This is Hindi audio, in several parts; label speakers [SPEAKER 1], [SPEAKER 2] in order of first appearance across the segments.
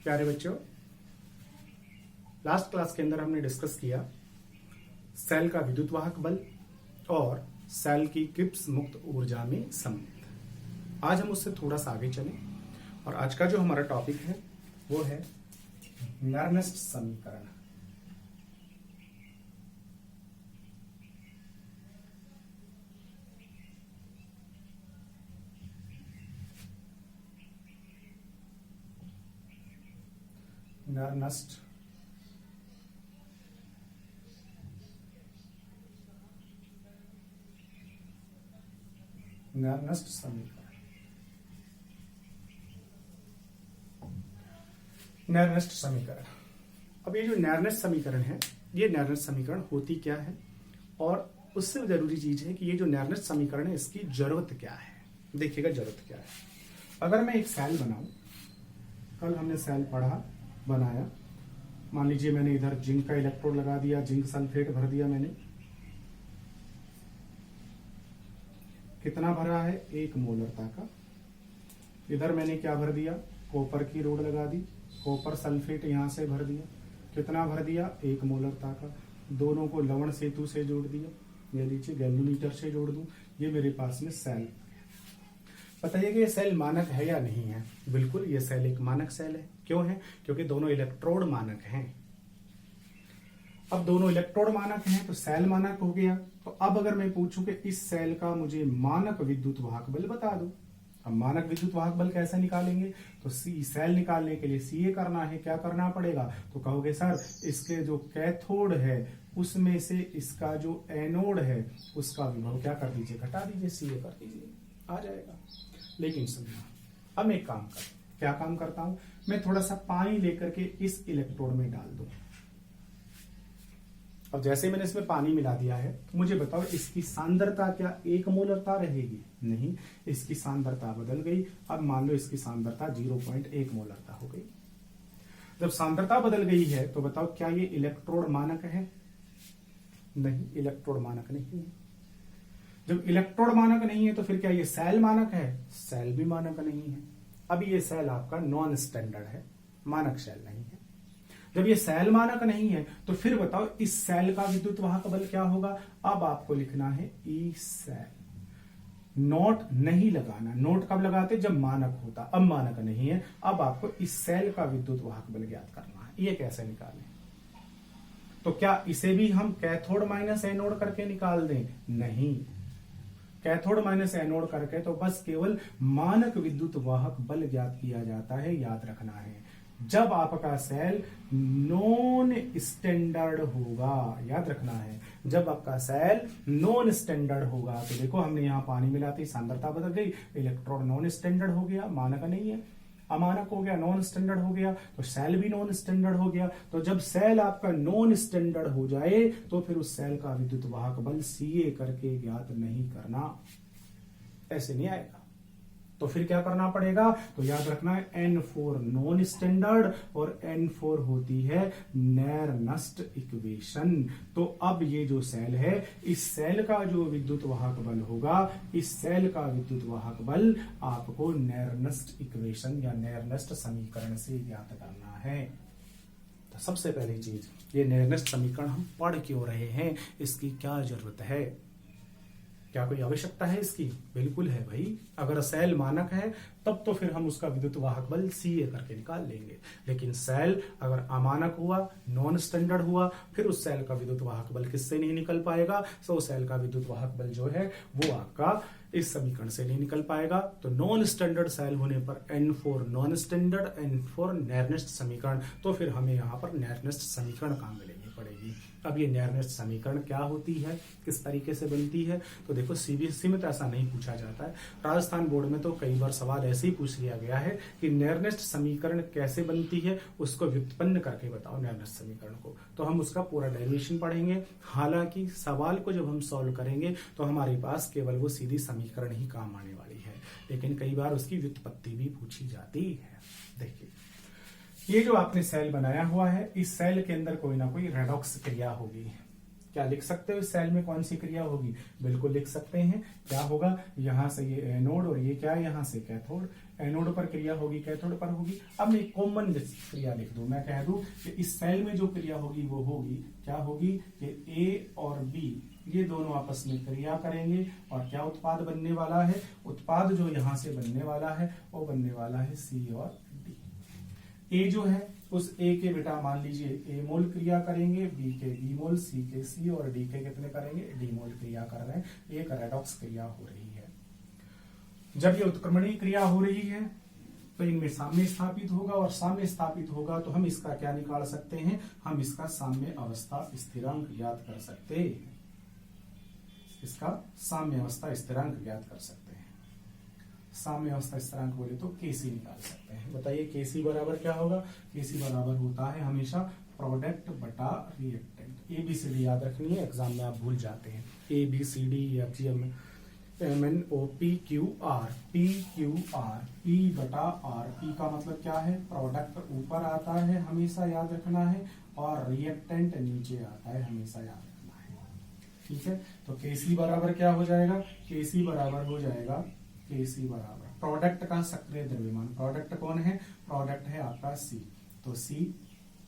[SPEAKER 1] प्यारे बच्चों, लास्ट क्लास के अंदर हमने डिस्कस किया सेल का विद्युत वाहक बल और सेल की किप्स मुक्त ऊर्जा में संबंध। आज हम उससे थोड़ा सा आगे चलें और आज का जो हमारा टॉपिक है वो है नर्नेस्ट समीकरण। नर्नेस्ट समीकरण। नर्नेस्ट समीकरण। अब ये जो नर्नेस्ट समीकरण है, ये नर्नेस्ट समीकरण होती क्या है और उससे जरूरी चीज है कि ये जो नर्नेस्ट समीकरण है इसकी जरूरत क्या है। देखिएगा जरूरत क्या है। अगर मैं एक सेल बनाऊं, कल हमने सेल बनाया, मान लीजिए मैंने इधर जिंक का इलेक्ट्रोड लगा दिया, जिंक सल्फेट भर दिया मैंने, कितना भरा है 1 मोलरता का। इधर मैंने क्या भर दिया, कॉपर की रोड लगा दी, कॉपर सल्फेट यहां से भर दिया, कितना भर दिया 1 मोलरता का। दोनों को लवण सेतु से जोड़ दिया, ये लीजिए गैल्वेनोमीटर से जोड़ दूं, ये मेरे पास में सेल। बताइए कि ये सेल मानक है या नहीं है। बिल्कुल ये सेल एक मानक सेल है। क्यों है? क्योंकि दोनों इलेक्ट्रोड मानक हैं। अब दोनों इलेक्ट्रोड मानक हैं तो सेल मानक हो गया। तो अब अगर मैं पूछूं कि इस सेल का मुझे मानक विद्युत वाहक बल बता दो, अब मानक विद्युत वाहक बल कैसे निकालेंगे? तो सेल निकालने के लिए सीए करना है। क्या करना पड़ेगा? तो कहोगे सर इसके जो कैथोड है उसमें से इसका जो एनोड है उसका विभव क्या कर दीजिए, घटा दीजिए, सीए कर दीजिए, आ जाएगा। लेकिन सुनिए, अब मैं एक काम क्या काम करता हूं, मैं थोड़ा सा पानी लेकर के इस इलेक्ट्रोड में डाल दूं। अब जैसे मैंने इसमें पानी मिला दिया है तो मुझे बताओ इसकी सांद्रता क्या 1 मोलरता रहेगी? नहीं, इसकी सांद्रता बदल गई। अब मान लो इसकी सांद्रता 0.1 मोलरता हो गई। जब सांद्रता बदल गई है तो बताओ क्या ये इलेक्ट्रोड मानक है? नहीं, इलेक्ट्रोड मानक नहीं है। जब इलेक्ट्रोड मानक नहीं है तो फिर क्या ये सेल मानक है? सेल भी मानक नहीं है। अब ये सेल आपका नॉन स्टैंडर्ड है, मानक सेल नहीं है। जब ये सेल मानक नहीं है तो फिर बताओ इस सेल का विद्युत वाहक बल क्या होगा? अब आपको लिखना है ई सेल। नोट नहीं लगाना, नोट कब लगाते? जब मानक होता। अब मानक नहीं है, अब आपको इस सेल का विद्युत वाहक बल ज्ञात करना है। ये कैसे निकालें? तो क्या इसे भी हम कैथोड माइनस एनोड करके निकाल दें? नहीं, कैथोड माइनस एनोड करके तो बस केवल मानक विद्युत वाहक बल ज्ञात किया जाता है। याद रखना है, जब आपका सेल नॉन स्टैंडर्ड होगा, याद रखना है, जब आपका सेल नॉन स्टैंडर्ड होगा। तो देखो हमने यहां पानी मिलाते ही सांद्रता बदल गई, इलेक्ट्रॉन नॉन स्टैंडर्ड हो गया, मानक नहीं है, अमानक हो गया, नॉन स्टैंडर्ड हो गया, तो सेल भी नॉन स्टैंडर्ड हो गया। तो जब सेल आपका नॉन स्टैंडर्ड हो जाए तो फिर उस सेल का विद्युत वाहक बल सीए करके ज्ञात नहीं करना, ऐसे नहीं आएगा। तो फिर क्या करना पड़ेगा? तो याद रखना है N4 नॉन स्टैंडर्ड और N4 होती है नर्नेस्ट इक्वेशन। तो अब ये जो सेल है, इस सेल का जो विद्युत वाहक बल होगा, इस सेल का विद्युत वाहक बल आपको नर्नेस्ट इक्वेशन या नर्नेस्ट समीकरण से ज्ञात करना है। तो सबसे पहली चीज, ये नर्नेस्ट समीकरण हम पढ़ क्यों रहे हैं, इसकी क्या जरूरत है, क्या कोई आवश्यकता है इसकी? बिल्कुल है भाई। अगर सेल मानक है तब तो फिर हम उसका विद्युत वाहक बल सीए करके निकाल लेंगे। लेकिन सेल अगर अमानक हुआ, नॉन स्टैंडर्ड हुआ, फिर उस सेल का विद्युत वाहक बल किससे नहीं निकल पाएगा? सो सेल का विद्युत वाहक बल जो है वो आपका इस समीकरण से नहीं निकल पाएगा। तो नॉन स्टैंडर्ड सेल होने पर N4 नॉन स्टैंडर्ड, N4 नर्नेस्ट समीकरण, तो फिर हमें यहाँ पर नर्नेस्ट समीकरण कहाँ मिलेगी पड़ेगी। अब ये नर्नेस्ट समीकरण क्या होती है, किस तरीके से बनती है? तो देखो सीबीएसई में तो ऐसा नहीं पूछा जाता है, राजस्थान बोर्ड में तो कई बार सवाल ऐसे ही पूछ लिया गया है कि नर्नेस्ट समीकरण कैसे बनती है, उसको व्युत्पन्न करके बताओ नर्नेस्ट समीकरण को। तो हम उसका पूरा डेरिवेशन पढ़ेंगे। हालांकि सवाल को जब हम सॉल्व करेंगे तो हमारे पास केवल वो सीधी समीकरण ही काम आने वाली है, लेकिन कई बार उसकी व्युत्पत्ति भी पूछी जाती है। देखिए ये जो आपने सेल बनाया हुआ है, इस सेल के अंदर कोई ना कोई रेडॉक्स क्रिया होगी। क्या लिख सकते हो इस सेल में कौन सी क्रिया होगी? बिल्कुल लिख सकते हैं। क्या होगा? यहां से ये एनोड और ये क्या है, यहां से कैथोड। एनोड पर क्रिया होगी, कैथोड पर होगी। अब मैं कॉमन क्रिया लिख दूं, मैं कह दूं कि इस सेल में जो क्रिया होगी वो होगी, क्या होगी कि ए और बी ये दोनों आपस में क्रिया करेंगे और क्या उत्पाद बनने वाला है? उत्पाद जो यहां से बनने वाला है वो बनने वाला है सी और डी। ए जो है उस ए के बेटा मान लीजिए ए मोल क्रिया करेंगे, बी के बी मोल, सी के सी और डी के कितने करेंगे? डी मोल क्रिया कर रहे हैं। एक रेडॉक्स क्रिया हो रही है। जब ये उत्क्रमणीय क्रिया हो रही है तो इनमें साम्य स्थापित होगा और साम्य स्थापित होगा तो हम इसका क्या निकाल सकते हैं? हम इसका साम्य अवस्था स्थिरांक ज्ञात कर सकते हैं। इसका साम्य अवस्था स्थिरांक ज्ञात कर सकते हैं। साम्य अवस्था स्थिरांक बोले तो केसी निकाल सकते हैं। बताइए केसी बराबर क्या होगा? केसी बराबर होता है हमेशा प्रोडक्ट बटा रिएक्टेंट। एबीसीडी याद रखनी है, एग्जाम में आप भूल जाते हैं। ABCD MNOPQR PQR P बटा R। P का मतलब क्या है? प्रोडक्ट ऊपर आता है, हमेशा याद रखना है, और रिएक्टेंट नीचे आता है, हमेशा याद रखना है। ठीक है, तो केसी बराबर क्या हो जाएगा? केसी बराबर हो जाएगा, केसी बराबर प्रोडक्ट का सक्रिय द्रव्यमान। प्रोडक्ट कौन है? प्रोडक्ट है आपका सी। तो सी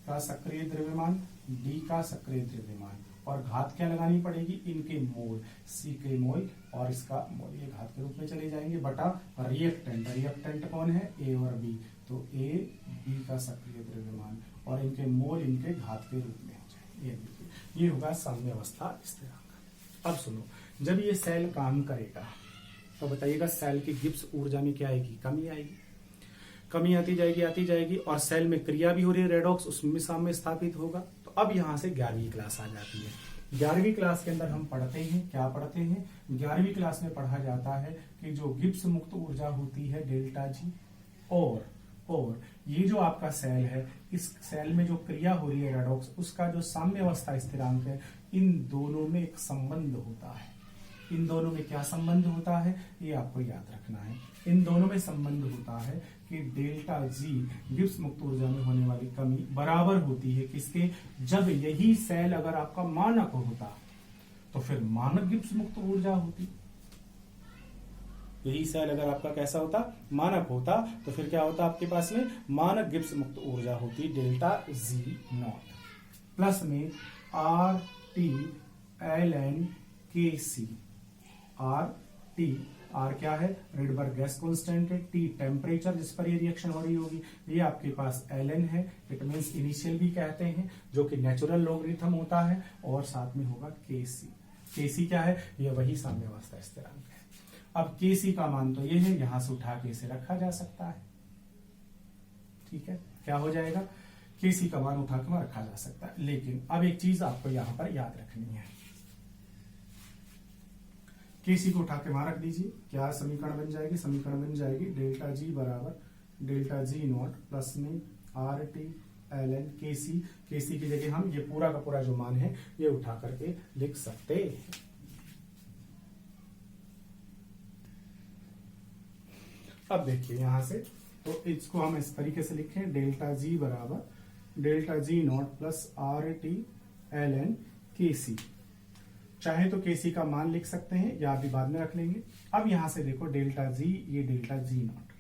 [SPEAKER 1] का सक्रिय द्रव्यमान, डी का सक्रिय द्रव्यमान, और घात क्या लगानी पड़ेगी? इनके मोल, सी के मोल और इसका मोल, ये घात के रूप में चले जाएंगे, बटा रिएक्टेंट। रिएक्टेंट कौन है? ए और बी। तो ए बी का सक्रिय द्रव्यमान और इनके मोल इनके घात के रूप में हो जाएंगे। ये होगा साम्य अवस्था स्थिरांक। अब सुनो, जब ये सेल काम करेगा तो बताइएगा सेल की गिब्स ऊर्जा में क्या आएगी? कमी आएगी। कमी आती जाएगी और सेल में क्रिया भी हो रही है, रेडॉक्स, उसमें साम्य स्थापित होगा। तो अब यहां से 11वीं क्लास आ जाती है। 11वीं क्लास के अंदर हम पढ़ते हैं, क्या पढ़ते हैं? 11वीं क्लास में पढ़ा जाता है कि जो गिब्स मुक्त ऊर्जा होती है डेल्टा जी, और ये जो आपका सेल है, इस सेल में जो क्रिया हो रही है रेडॉक्स, उसका जो साम्य अवस्था स्थिरांक है, इन दोनों में एक संबंध होता है। इन दोनों में क्या संबंध होता है? ये आपको याद रखना है। इन दोनों में संबंध होता है कि डेल्टा जी गिब्स मुक्त ऊर्जा में होने वाली कमी बराबर होती है किसके? जब यही सेल अगर आपका मानक होता तो फिर मानक गिब्स मुक्त ऊर्जा होती। यही सेल अगर आपका कैसा होता? मानक होता, तो फिर क्या होता आपके पास में? मानक गिब्स मुक्त ऊर्जा होती डेल्टा जी नॉट, प्लस में are T L N K C. Are क्या है? रिडबर्ग गैस कांस्टेंट है। टी टेम्परेचर जिस पर ये रिएक्शन हो रही होगी। ये आपके पास ln है, इट मींस इनिशियल भी कहते हैं, जो कि नेचुरल लॉगरिथम होता है, और साथ में होगा केसी। केसी क्या है? ये वही साम्य अवस्था स्थिरांक है। अब केसी का मान तो ये है, यहां से उठा के इसे रखा जा सकता है। ठीक है, क्या हो जाएगा? केसी का मान उठा के रखा जा सकता है। लेकिन अब एक चीज आपको यहां पर याद रखनी है, केसी को उठा के वहां रख दीजिए। क्या समीकरण बन जाएगी? समीकरण बन जाएगी डेल्टा जी बराबर डेल्टा जी नॉट प्लस में are T L N K सी। केसी की जगह हम ये पूरा का पूरा जो मान है ये उठा करके लिख सकते हैं। अब देखिए यहां से, तो इसको हम इस तरीके से लिखें, डेल्टा जी बराबर delta G not plus R T L N K C. चाहे तो केसी का मान लिख सकते हैं या अभी बाद में रख लेंगे। अब यहां से देखो डेल्टा जी, ये डेल्टा जी नॉट।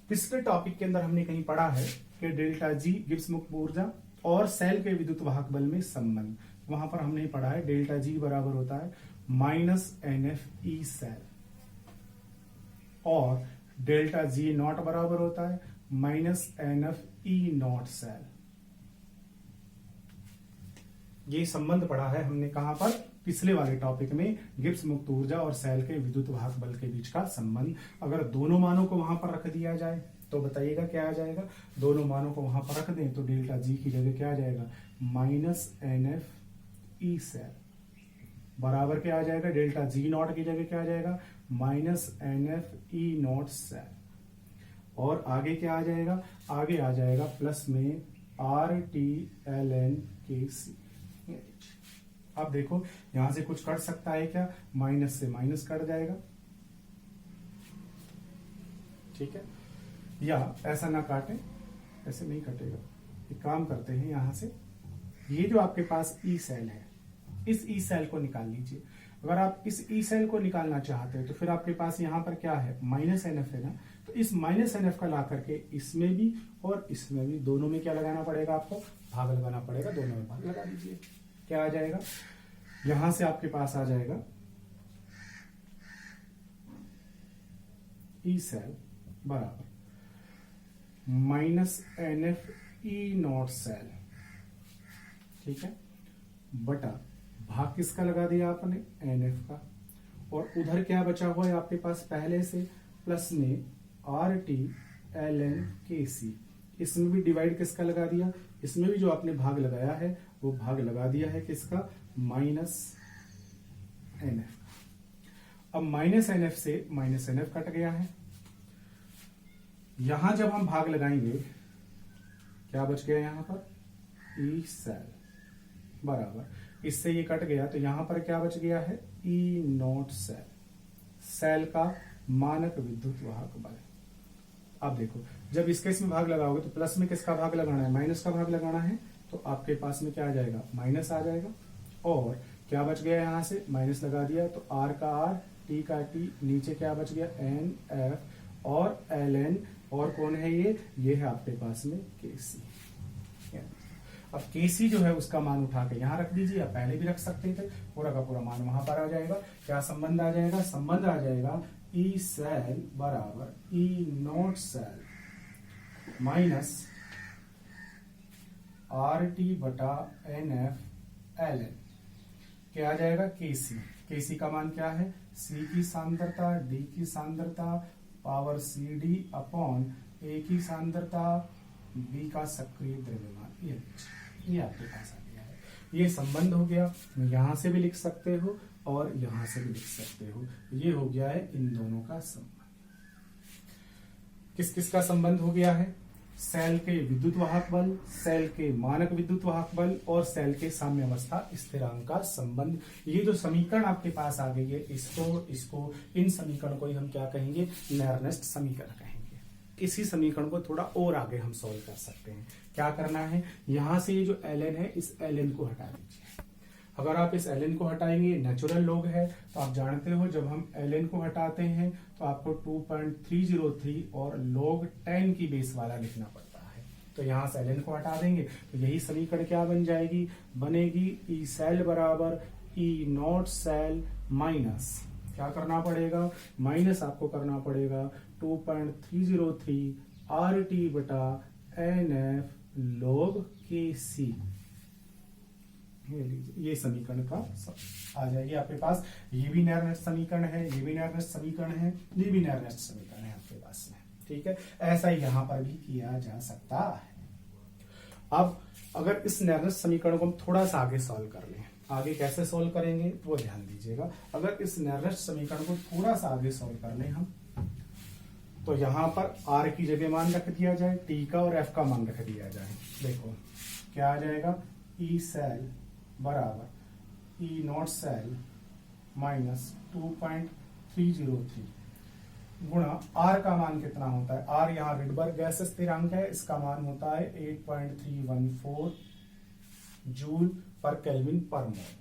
[SPEAKER 1] पिछले टॉपिक के अंदर हमने कहीं पढ़ा है कि डेल्टा जी गिब्स मुक्त ऊर्जा और सेल के विद्युत वाहक बल में संबंध, वहां पर हमने पढ़ा है डेल्टा जी बराबर होता है माइनस NF ई सेल, और डेल्टा जी नॉट बराबर होता है minus NF E not cell. ये संबंध पढ़ा है हमने कहां पर? पिछले वाले टॉपिक में, गिब्स मुक्त ऊर्जा और सेल के विद्युत वाहक बल के बीच का संबंध। अगर दोनों मानों को वहां पर रख दिया जाए तो बताइएगा क्या आ जाएगा? दोनों मानों को वहां पर रख दें तो डेल्टा जी की जगह क्या आ जाएगा? माइनस NF ई सेल बराबर क्या आ जाएगा? डेल्टा जी नॉट की जगह क्या आ जाएगा? Minus NF E not cell. और आगे क्या आ जाएगा? आगे आ जाएगा प्लस में are T L N K सी। अब देखो यहां से कुछ कट सकता है क्या? माइनस से माइनस कट जाएगा। ठीक है, या ऐसा ना काटे, ऐसे नहीं कटेगा। एक काम करते हैं, यहां से ये जो आपके पास ई सेल है, इस ई सेल को निकाल लीजिए। अगर आप इस ई सेल को निकालना चाहते हैं तो फिर आपके पास यहाँ पर क्या है, माइनस एन एफ है ना, तो इस माइनस एन एफ का ला करके इसमें भी और इसमें भी, दोनों में क्या लगाना पड़ेगा आपको, भाग लगाना पड़ेगा, दोनों में भाग लगा दीजिए। क्या आ जाएगा, यहां से आपके पास आ जाएगा ई सेल बराबर minus N F E not cell, ठीक है, बटा भाग किसका लगा दिया आपने, एन एफ का, और उधर क्या बचा हुआ है आपके पास पहले से, प्लस में are T L N K सी, इसमें भी डिवाइड किसका लगा दिया, इसमें भी जो आपने भाग लगाया है वो भाग लगा दिया है किसका, माइनस एन एफ। अब माइनस एन एफ से माइनस एन एफ कट गया है, यहां जब हम भाग लगाएंगे क्या बच गया यहां पर, ई सेल बराबर, इससे ये कट गया तो यहां पर क्या बच गया है, ई नॉट सेल, सेल का मानक विद्युत वाहक बल। अब देखो जब इसके इसमें भाग लगाओगे तो प्लस में किसका भाग लगाना है, माइनस का भाग लगाना है, तो आपके पास में क्या आ जाएगा, माइनस आ जाएगा, और क्या बच गया यहां से, माइनस लगा दिया तो आर का आर, टी का टी, नीचे क्या बच गया, एन एफ और एल एन, और कौन है ये है आपके पास में के सी। अब केसी जो है उसका मान उठा के यहां रख दीजिए, आप पहले भी रख सकते थे, पूरा का पूरा मान वहां पर आ जाएगा। क्या संबंध आ जाएगा, संबंध आ जाएगा ई सेल बराबर E not cell minus R T बटा एन एफ एल एन, क्या आ जाएगा, केसी, केसी का मान क्या है, सी की सांद्रता डी की सांद्रता पावर सी डी अपॉन ए की सांद्रता बी का सक्रिय द्रव्यमान, ये आपके पास आ गया है। ये संबंध हो गया, यहां से भी लिख सकते हो और यहां से भी लिख सकते हो, ये हो गया है इन दोनों का संबंध। किस किस का संबंध हो गया है, सेल के विद्युत वाहक बल, सेल के मानक विद्युत वाहक बल और सेल के साम्यावस्था स्थिरांक का संबंध। ये जो समीकरण आपके पास आ गई है, इसको इन समीकरण को ही हम क्या कहेंगे, नेर्नेस्ट समीकरण कहेंगे। इसी समीकरण को थोड़ा और आगे हम सॉल्व कर सकते हैं। क्या करना है, यहां से ये जो ln है इस ln को हटा दीजिए। अगर आप इस ln को हटाएंगे, नेचुरल लॉग है तो आप जानते हो जब हम ln को हटाते हैं तो आपको 2.303 और log 10 की बेस वाला लिखना पड़ता है। तो यहां से ln को हटा देंगे तो यही समीकरण क्या बन जाएगी, बनेगी ई सेल बराबर ई नॉट सेल माइनस, क्या करना पड़ेगा, माइनस आपको करना पड़ेगा 2.303 आर टी बटा एन एफ log के सी। ये समीकरण का आ जाएगी आपके पास। ये भी नेर्नेस्ट समीकरण है, ये भी नेर्नेस्ट समीकरण है, ये भी नेर्नेस्ट समीकरण है आपके पास में, ठीक है। ऐसा ही यहां पर भी किया जा सकता है। अब अगर इस नेर्नेस्ट समीकरण को हम थोड़ा सा आगे सॉल्व कर लें, आगे कैसे सॉल्व करेंगे वो ध्यान दीजिएगा। अगर इस नेर्नेस्ट समीकरण को थोड़ा सा आगे सॉल्व कर लें हम, तो यहां पर r की जगह मान रख दिया जाए, t का और f का मान रख दिया जाए। देखो क्या आ जाएगा, ई सेल बराबर ई नॉट सेल माइनस 2.303 गुणा r का मान कितना होता है, r यहाँ रिडबर्ग गैस स्थिरांक है, इसका मान होता है 8.314 जूल पर केल्विन पर मोल,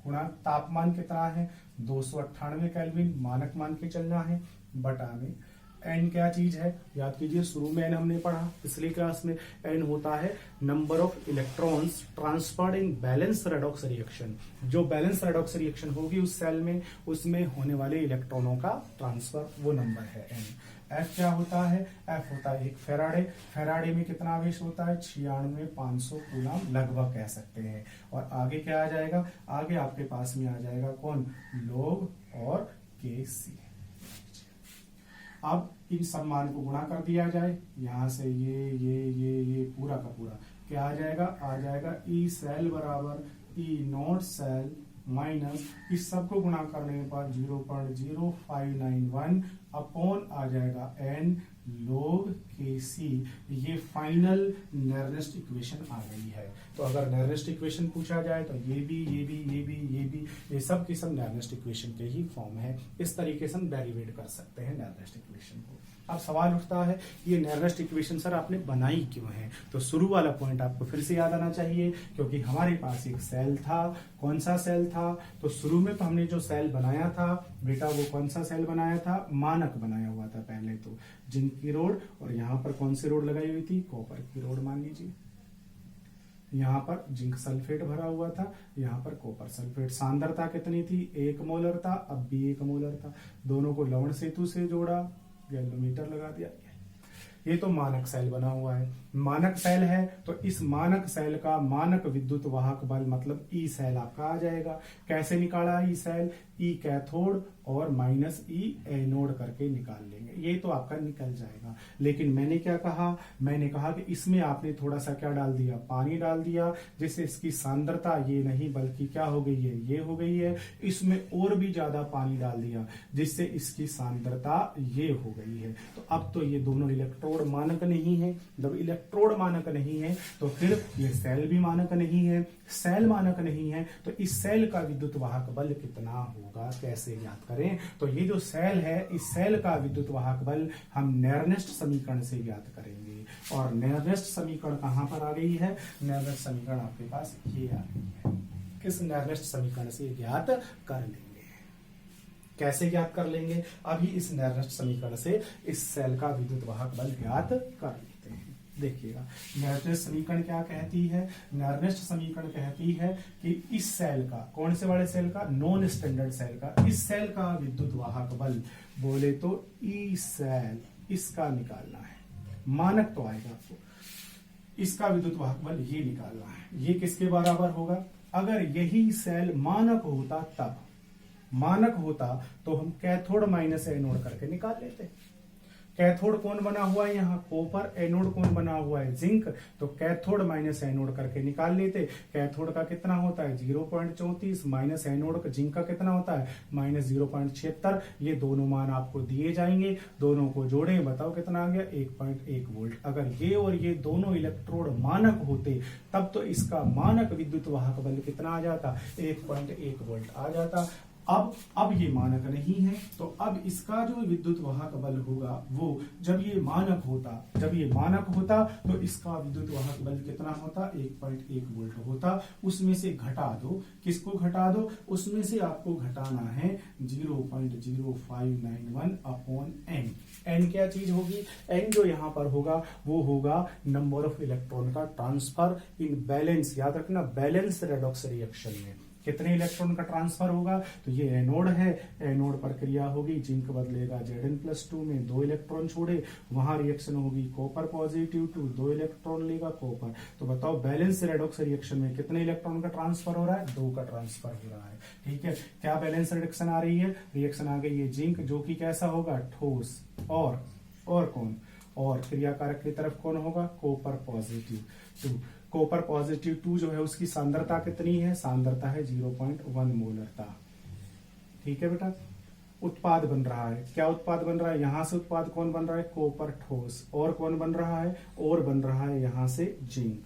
[SPEAKER 1] गुणा तापमान कितना है 298 केल्विन, मानक मान के चलना है, बटा में एन क्या चीज है, याद कीजिए शुरू में एन हमने पढ़ा पिछली क्लास में, एन होता है number of electrons transferred in balance redox reaction. जो बैलेंस रेडॉक्स रिएक्शन होगी उस सेल में, उसमें होने वाले इलेक्ट्रॉनों का ट्रांसफर, वो नंबर है एन। एफ क्या होता है, एफ होता है एक फेराडे, फेराडे में कितना आवेश होता है 96,500 कूलम लगभग कह सकते हैं। और आगे क्या आ जाएगा, आगे आपके पास में आ जाएगा कौन, लोग और के सी। अब इन सब मान को गुणा कर दिया जाए, यहां से ये पूरा का पूरा क्या आ जाएगा ई सेल बराबर ई नॉट सेल माइनस, इस सब को गुणा करने पर 0.0591 अपॉन आ जाएगा एन log के सी। ये फाइनल नेर्नेस्ट इक्वेशन आ गई है। तो अगर नेर्नेस्ट इक्वेशन पूछा जाए तो ये सब की सब नेर्नेस्ट इक्वेशन के ही फॉर्म है। इस तरीके से हम डेरिवेट कर सकते हैं नेर्नेस्ट इक्वेशन को। अब सवाल उठता है ये नेरनेस्ट इक्वेशन सर आपने बनाई क्यों है? तो शुरू वाला पॉइंट आपको फिर से याद आना चाहिए, क्योंकि हमारे पास एक सेल था। कौन सा सेल था? तो शुरू में तो हमने जो सेल बनाया था बेटा, वो कौन सा सेल बनाया था? मानक बनाया हुआ था पहले तो, जिंक की रोड, और यहाँ पर कौन सी रोड लगाई हुई थी? कॉपर की रोड मान लीजिए। यहाँ पर जिंक सल्फेट भरा हुआ था, यहाँ पर कॉपर सल्फेट। सांद्रता कितनी थी? 1 मोलर था, अब भी 1 मोलर था। दोनों को लवण सेतु से जोड़ा, गैल्वेनोमीटर लगा दिया। ये तो मानक सेल बना हुआ है। मानक सेल है तो इस मानक सेल का मानक विद्युत वाहक बल मतलब ई सेल आपका आ जाएगा। कैसे निकाला ई सेल? ई कैथोड और माइनस ई एनोड करके निकाल लेंगे, ये तो आपका निकल जाएगा। लेकिन मैंने क्या कहा? मैंने कहा कि इसमें आपने थोड़ा सा क्या डाल दिया? पानी डाल दिया, जिससे इसकी सांद्रता ये नहीं बल्कि क्या हो गई है? ये हो गई है। इसमें और भी ज्यादा पानी डाल दिया, जिससे इसकी सांद्रता ये हो गई है। तो अब तो ये दोनों इलेक्ट्रोड मानक नहीं है। जब इलेक्ट्रोड मानक नहीं है तो फिर ये सेल भी मानक नहीं है। सेल मानक नहीं है तो इस सेल का विद्युत वाहक बल कितना होगा? कैसे ज्ञात करें? तो ये जो सेल है, इस सेल का विद्युत वाहक बल हम नेरनेस्ट समीकरण से ज्ञात करेंगे। और नेरनेस्ट समीकरण कहां पर आ गई है? नेरनेस्ट समीकरण आपके पास ये आ गई है। किस नेरनेस्ट समीकरण से ज्ञात कर लेंगे? कैसे ज्ञात कर लेंगे? अभी इस नेरनेस्ट समीकरण से इस सेल का विद्युत वाहक बल ज्ञात कर लेते हैं। देखिएगा नेरनेस्ट समीकरण क्या कहती है? नेरनेस्ट समीकरण कहती है कि इस सेल का, कौन से वाले सेल का? नॉन स्टैंडर्ड सेल का, इस सेल का विद्युत वाहक बल बोले तो ई सेल, इसका निकालना है। मानक तो आएगा आपको, इसका विद्युत वाहक बल ये निकालना है। ये किसके बराबर होगा? अगर यही सेल मानक होता तब, मानक होता तो हम कैथोड माइनस एनोड करके निकाल लेते। कैथोड कौन बना हुआ है? यहाँ कॉपर। एनोड कौन बना हुआ है? जिंक। तो कैथोड माइनस एनोड करके निकाल लेते। कैथोड का कितना होता है? 0.34 माइनस एनोड का, जिंक का कितना होता है? माइनस 0.76। ये दोनों मान आपको दिए जाएंगे, दोनों को जोड़े, बताओ कितना आ गया? 1.1 वोल्ट। अगर ये और ये दोनों इलेक्ट्रोड मानक होते तब तो इसका मानक विद्युत वाहक बल कितना आ जाता? 1.1 वोल्ट आ जाता। अब ये मानक नहीं है, तो अब इसका जो विद्युत वाहक बल होगा वो जब ये मानक होता तो इसका विद्युत वाहक बल कितना होता? 1.1 वोल्ट होता। उसमें से घटा दो, किसको घटा दो? उसमें से आपको घटाना है 0.0591 अपॉन एन। एन क्या चीज होगी? एन जो यहां पर होगा वो होगा नंबर ऑफ इलेक्ट्रॉन का ट्रांसफर इन बैलेंस। याद रखना, बैलेंस रेडॉक्स रिएक्शन में कितने इलेक्ट्रॉन का ट्रांसफर होगा? तो ये एनोड है, एनोड पर क्रिया होगी, जिंक बदलेगा Zn+2 में, 2 इलेक्ट्रॉन छोड़े, वहां रिएक्शन होगी कॉपर पॉजिटिव 2, 2 इलेक्ट्रॉन लेगा कॉपर। तो बताओ बैलेंस रेडॉक्स रिएक्शन में कितने इलेक्ट्रॉन का ट्रांसफर हो रहा है? 2 का ट्रांसफर हो रहा है। ठीक है, क्या बैलेंस रिएक्शन आ रही है? रिएक्शन आ गई है जिंक, जो कि कैसा होगा? ठोस। और कौन? और क्रियाकारक की तरफ कौन होगा? Copper positive 2। कॉपर पॉजिटिव 2 जो है उसकी सांद्रता कितनी है? सांद्रता है 0.1 मोलरता। ठीक है बेटा, उत्पाद बन रहा है। क्या उत्पाद बन रहा है? यहां से उत्पाद कौन बन रहा है? कॉपर ठोस। और कौन बन रहा है? और बन रहा है यहां से जिंक,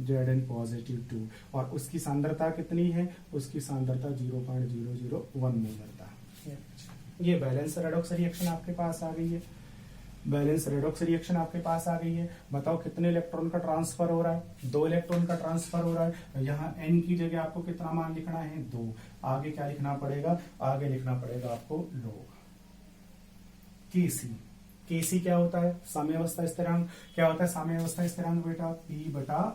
[SPEAKER 1] Zn+2। और उसकी सांद्रता कितनी है? उसकी सांद्रता 0.001 मोलरता। ये बैलेंस रेडॉक्स रिएक्शन आपके पास आ गई है। बैलेंस रेडॉक्स रिएक्शन आपके पास आ गई है। बताओ कितने इलेक्ट्रॉन का ट्रांसफर हो रहा है? 2 इलेक्ट्रॉन का ट्रांसफर हो रहा है। तो यहाँ n की जगह आपको कितना मान लिखना है? 2। आगे क्या लिखना पड़ेगा? आगे लिखना पड़ेगा आपको log Kc। Kc क्या होता है? साम्यावस्था स्थिरांक। क्या होता है साम्यावस्था स्थिरांक बेटा? P/R,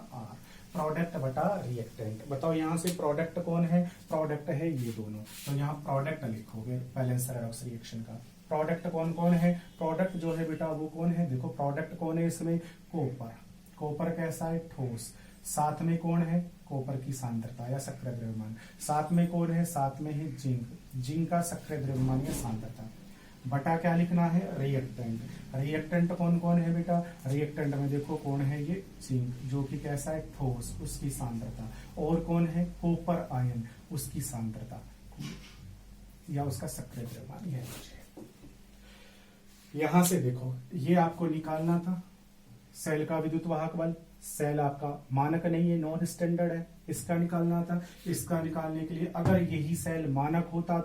[SPEAKER 1] प्रोडक्ट बटा रिएक्टेंट। बताओ यहाँ से प्रोडक्ट कौन है? प्रोडक्ट है ये दोनों, तो यहाँ प्रोडक्ट लिखोगे बैलेंस रेडॉक्स रिएक्शन का। प्रोडक्ट कौन कौन है? प्रोडक्ट जो है बेटा वो कौन है? देखो प्रोडक्ट कौन है इसमें? कॉपर। कॉपर कैसा है? ठोस। साथ में कौन है? कॉपर की सांद्रता या सक्रिय द्रव्यमान। साथ में कौन है? साथ में है जिंक। जिंक का सक्रिय द्रव्यमान या सांद्रता। बटा क्या लिखना है? रिएक्टेंट। रिएक्टेंट कौन कौन है बेटा? रिएक्टेंट में देखो कौन है? ये जिंक, जो कि कैसा है? ठोस, उसकी सांद्रता। और कौन है? कॉपर आयन, उसकी सांद्रता या उसका सक्रिय द्रव्यमान। यह यहां से देखो ये आपको निकालना था सेल का विद्युत वाहक बल। सेल आपका मानक नहीं है, नॉन स्टैंडर्ड है, इसका निकालना था। इसका निकालने के लिए अगर यही सेल मानक होता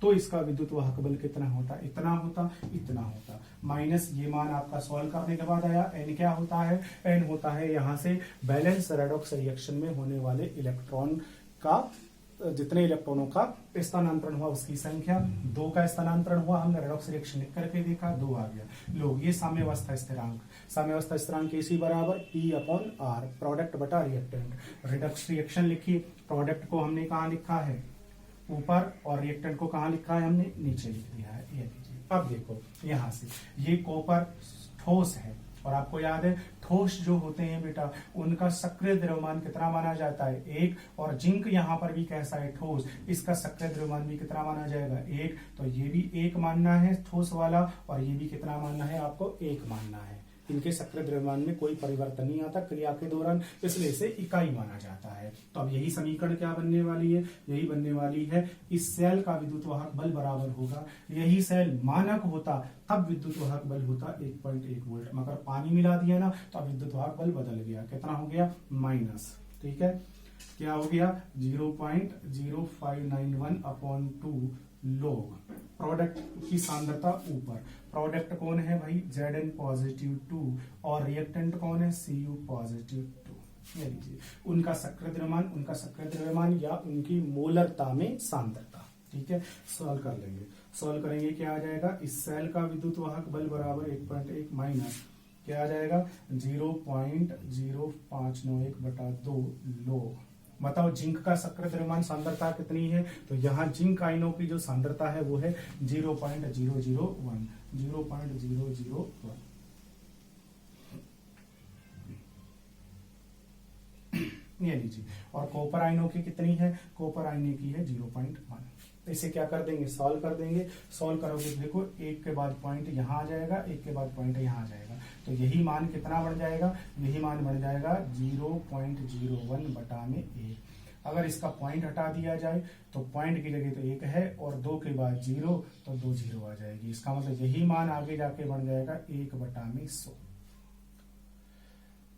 [SPEAKER 1] तो इसका विद्युत वाहक बल कितना होता, इतना होता, इतना होता। माइनस ये मान आपका सॉल्व करने के बाद आया। एन क्या होता है, एन होता है यहाँ से बैलेंस रेडॉक्स रिएक्शन में होने वाले इलेक्ट्रॉन का, जितने इलेक्ट्रॉनों का स्थानांतरण हुआ उसकी संख्या। 2 का स्थानांतरण हुआ, हमने रेडॉक्स रिएक्शन लिख करके देखा, 2 आ गया। लो ये साम्यावस्था स्थिरांक, साम्यावस्था स्थिरांक इसी बराबर P/R, प्रोडक्ट बटा रिएक्टेंट। रेडॉक्स रिएक्शन लिखी, प्रोडक्ट को हमने कहाँ लिखा है, ऊपर, और रिएक्टेंट को कहाँ लिखा है, हमने नीचे लिख दिया है। ये लीजिए, अब देखो यहां से ये कॉपर ठोस है, और आपको याद है ठोस जो होते हैं बेटा उनका सक्रिय द्रव्यमान कितना माना जाता है, 1। और जिंक यहाँ पर भी कैसा है, ठोस, इसका सक्रिय द्रव्यमान भी कितना माना जाएगा, 1। तो ये भी 1 मानना है ठोस वाला, और ये भी कितना मानना है, आपको 1 मानना है। इनके सक्रिय द्रव्यमान में कोई परिवर्तन नहीं आता क्रिया के दौरान, इसलिए इसे इकाई माना जाता है। तो अब यही समीकरण क्या बनने वाली है, यही बनने वाली है, इस सेल का विद्युत वाहक बल बराबर होगा, यही सेल मानक होता तब विद्युत वाहक बल होता 1.1 वोल्ट, मगर पानी मिला दिया ना तो अब विद्युत वाहक बल बदल गया, कितना हो गया, माइनस। ठीक है, क्या हो गया, 0.0591/2 log। प्रोडक्ट की सांद्रता ऊपर, प्रोडक्ट कौन है भाई, Zn पॉजिटिव 2, और रिएक्टेंट कौन है, Cu पॉजिटिव 2। ये लीजिए उनका सक्रिय द्रव्यमान या उनकी मोलरता में सांद्रता। ठीक है, सॉल्व कर लेंगे, सॉल्व करेंगे, क्या आ जाएगा, इस सेल का विद्युत वाहक बल बराबर 1.1 माइनस क्या आ जाएगा, 0.0591/2 log। बताओ जिंक का सक्रिय द्रव्यमान सांद्रता कितनी है, तो यहाँ जिंक आयनों की जो सांद्रता है वो है 0.001। ये लीजिए, और कॉपर आयनों की कितनी है, कॉपर आयन की है 0.1। इसे क्या कर देंगे, सॉल्व कर देंगे। सॉल्व करोगे तो देखो एक के बाद पॉइंट यहाँ आ जाएगा, एक के बाद पॉइंट यहाँ आ जाएगा, तो यही मान कितना बन जाएगा, यही मान बन जाएगा 0.01/1। अगर इसका पॉइंट हटा दिया जाए तो पॉइंट की जगह तो 1 है, और 2 के बाद 0 तो 2 0 आ जाएगी। इसका मतलब यही मान आगे जाके बन जाएगा 1/100।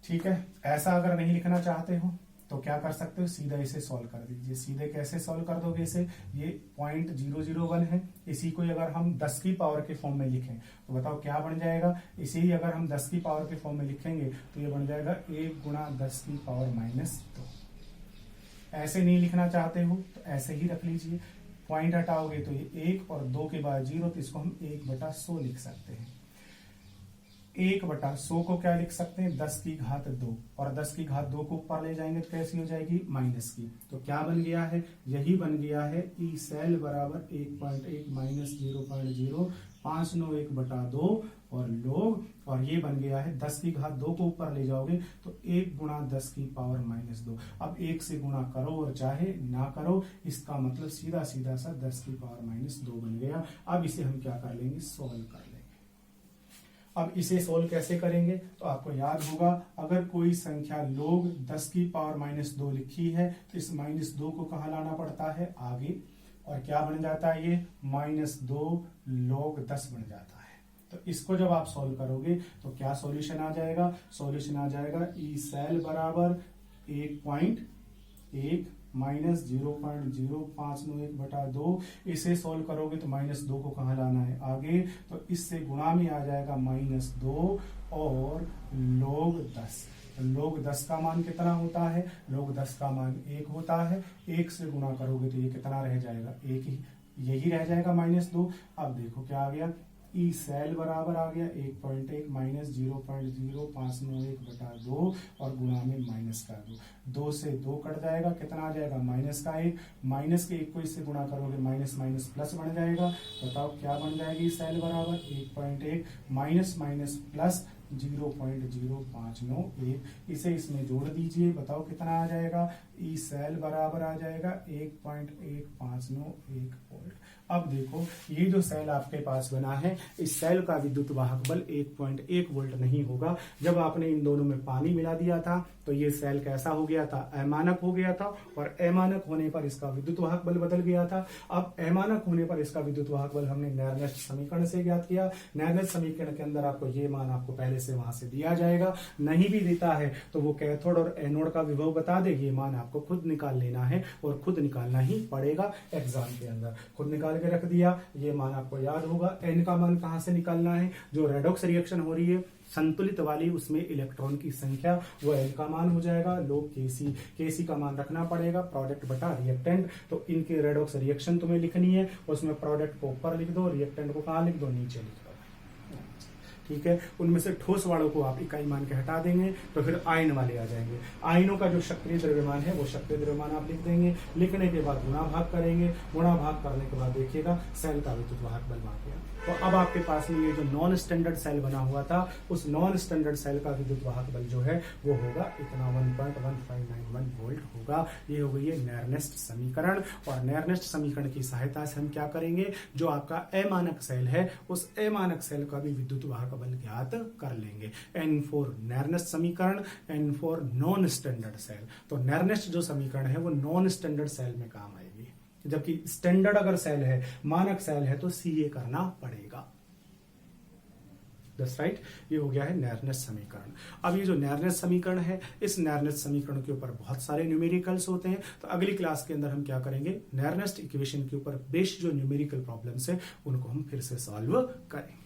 [SPEAKER 1] ठीक है, ऐसा अगर नहीं लिखना चाहते हो तो क्या कर सकते हो, सीधा इसे सॉल्व कर दीजिए। सीधे कैसे सॉल्व कर दोगे इसे, ये 0.001 है, इसी को अगर हम 10 की पावर के फॉर्म में लिखें तो बताओ क्या बन जाएगा, इसे ही अगर हम 10 की पावर के फॉर्म में लिखेंगे तो ये बन जाएगा 1 × 10 की पावर -2। ऐसे नहीं लिखना चाहते हो तो ऐसे ही रख लीजिए, पॉइंट हटाओगे तो ये 1 और 2 के बाद 0, तो इसको हम 1/100 लिख सकते हैं। 1/100 को क्या लिख सकते हैं, 10 की घात 2, और 10 की घात 2 को ऊपर ले जाएंगे तो कैसी हो जाएगी, माइनस की। तो क्या बन गया है, यही बन गया है, ई सेल बराबर 1.1 माइनस 0.0591/2 और लोग, और ये बन गया है 10 की घात 2 को ऊपर ले जाओगे तो 1 × 10 की पावर -2। अब 1 से गुणा करो और चाहे ना करो, इसका मतलब सीधा सीधा सा 10 की पावर -2 बन गया। अब इसे हम क्या कर लेंगे, सॉल्व कर लेंगे। अब इसे सोल्व कैसे करेंगे, तो आपको याद होगा अगर कोई संख्या log 10 की पावर -2 लिखी है तो इस -2 को कहाँ लाना पड़ता है, आगे, और क्या बन जाता है ये, -2 log 10 बन जाता है। तो इसको जब आप सोल्व करोगे तो क्या सॉल्यूशन आ जाएगा, सॉल्यूशन आ जाएगा ई सेल बराबर 1.1 माइनस 0.0591/2। इसे सोल्व करोगे तो -2 को कहाँ लाना है, आगे, तो इससे गुणा में आ जाएगा -2 और log 10। log 10 का मान कितना होता है, log 10 का मान 1 होता है, 1 से गुणा करोगे तो ये कितना रह जाएगा, 1 ही, यही रह जाएगा -2। अब देखो क्या आ गया, ई सेल बराबर आ गया 1.1 माइनस 0.0591/2 और गुणा में माइनस का 2 से 2 कट जाएगा, कितना आ जाएगा, -1, माइनस के 1 को इससे गुणा करोगे माइनस माइनस प्लस बन जाएगा। बताओ क्या बन जाएगी, सेल बराबर 1.1 माइनस माइनस प्लस 0.0591। इसे इसमें जोड़ दीजिए, बताओ कितना आ जाएगा, ई सेल बराबर आ जाएगा 1.1591 वोल्ट। अब देखो ये जो सेल आपके पास बना है, इस सेल का विद्युत वाहक बल 1.1 वोल्ट नहीं होगा। जब आपने इन दोनों में पानी मिला दिया था तो ये सेल कैसा हो गया था, अमानक हो गया था, और अमानक होने पर इसका विद्युत वाहक बल बदल गया था। अब अमानक होने पर इसका विद्युत वाहक बल हमने नेरनेस्ट समीकरण से ज्ञात किया। नेरनेस्ट समीकरण के अंदर आपको ये मान आपको पहले से वहां से दिया जाएगा, नहीं भी देता है तो वो कैथोड और एनोड का विभव बता दे, ये मान आपको खुद निकाल लेना है और खुद निकालना ही पड़ेगा एग्जाम के अंदर। खुद निकाल के रख दिया, ये मान आपको याद होगा। एन का मान कहां से निकालना है, जो रेडॉक्स रिएक्शन हो रही है संतुलित वाली, उसमें इलेक्ट्रॉन की संख्या वो एन का मान हो जाएगा। लोग केसी का मान रखना पड़ेगा, प्रोडक्ट बटा रिएक्टेंट। तो इनके रेडॉक्स रिएक्शन तुम्हें लिखनी है, उसमें प्रोडक्ट को ऊपर लिख दो, रिएक्टेंट को कहां लिख दो, नीचे लिख दो। ठीक है, उनमें से ठोस वालों को आप इकाई मान के हटा देंगे तो फिर आयन वाले आ जाएंगे। आयनों का जो सक्रिय द्रव्यमान है वो सक्रिय द्रव्यमान आप लिख देंगे। लिखने के बाद गुणा भाग करेंगे, गुणा भाग करने के बाद देखिएगा सेल का विद्युत वाहक बल आ गया। तो अब आपके पास में ये जो नॉन स्टैंडर्ड सेल बना हुआ था, उस नॉन स्टैंडर्ड सेल का विद्युत वाहक बल जो है वो होगा इतना 1.1591 वोल्ट होगा। ये हो गई है नेरनेस्ट समीकरण। और नेरनेस्ट समीकरण की सहायता से हम क्या करेंगे, जो आपका अमानक सेल है उस अमानक सेल का भी विद्युत वाहक बल ज्ञात कर लेंगे। N4 नेरनेस्ट समीकरण, N4 नॉन स्टैंडर्ड सेल। तो नेरनेस्ट जो समीकरण है वो नॉन स्टैंडर्ड सेल में काम आएगी, जबकि स्टैंडर्ड अगर सेल है, मानक सेल है, तो सीए करना पड़ेगा। That's right. ये हो गया है नेरनेस्ट समीकरण। अब ये जो नेरनेस्ट समीकरण है, इस नेरनेस्ट समीकरण के ऊपर बहुत सारे न्यूमेरिकल्स होते हैं। तो अगली क्लास के अंदर हम क्या करेंगे, नेरनेस्ट इक्वेशन के ऊपर बेस्ड जो न्यूमेरिकल प्रॉब्लम्स है उनको हम फिर से सॉल्व करेंगे।